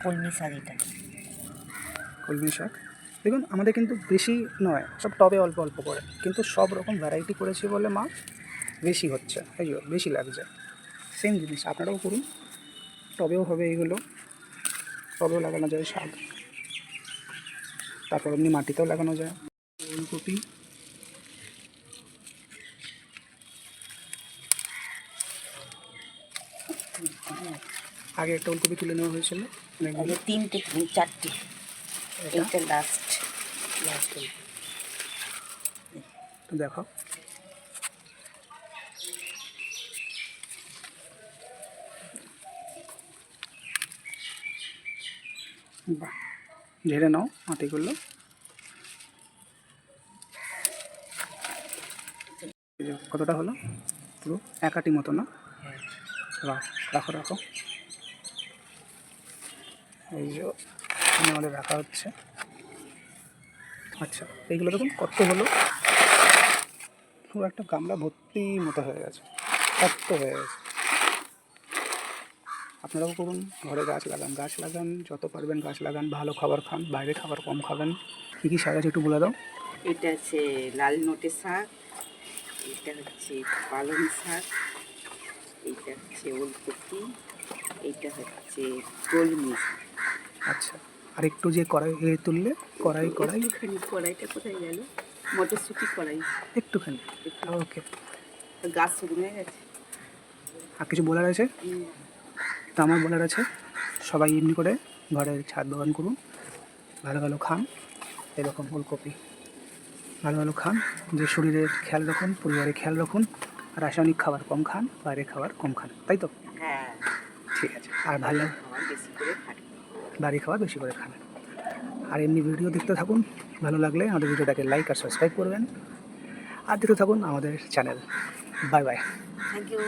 কলমি শাক এটা। কলমি শাক দেখুন, আমাদের কিন্তু বেশি নয়, সব টবে অল্প অল্প করে, কিন্তু সব রকম ভ্যারাইটি করেছি বলে মা বেশি হচ্ছে, এই যে বেশি লাগছে। সেম জিনিস আপনারাও করুন, টবেও হবে এইগুলো, টবেও লাগানো যায় শাক, তারপর এমনি মাটিতেও লাগানো যায়। ফুলকপি, আগে একটা ফুলকপি তুলে নেওয়া হয়েছিল, আগে 3টে 4টে, এইটা লাস্ট। তো দেখো, বাহ, ঝেড়ে নাও মাটিগুলো। কতটা হলো? পুরো একাটি মতো না? রাখো রাখো, এই যে আমাদের রাখা হচ্ছে। আচ্ছা, এইগুলো দেখুন কত হলো, পুরো একটা গামলা ভর্তি মতো হয়ে গেছে, কত হয়ে গেছে। আপনারাও করুন, ঘরে গাছ লাগান, যত পারবেন গাছ লাগান, ভালো খাবার খান, বাইরে খাবার কম খাবেন। কী কী শাক আছে একটু বলে দাও। এটা আছে লাল নোটে শাক, এটা হচ্ছে পালং শাক, এইটা হচ্ছে ওলকপি, এইটা হচ্ছে কলমি শাক। আচ্ছা, আর একটু যে কড়াই তুললে, একটুখানি, কড়াইটা কোথায় গেল? মটরশুঁটি কড়াই একটুখানি। ওকে, গাছ শুরু হয়ে গেছে। আর কিছু বলার আছে? তো আমার বলার আছে, সবাই এমনি করে ঘরে ছাদ বাগান করুন, ভালো ভালো খান, এরকম ফুলকপি ভালো ভালো খান, যে শরীরের খেয়াল রাখুন, পরিবারের খেয়াল রাখুন, রাসায়নিক খাবার কম খান, বাইরের খাবার কম খান, তাই তো? হ্যাঁ, ঠিক আছে। আর ভালো বেশি করে খান, বাড়ির খাবার বেশি করে খান। আর এমনি ভিডিও দেখতে থাকুন, ভালো লাগলে আমাদের ভিডিওটাকে লাইক আর সাবস্ক্রাইব করবেন, আর দেখতে থাকুন আমাদের channel. Bye bye. Thank you.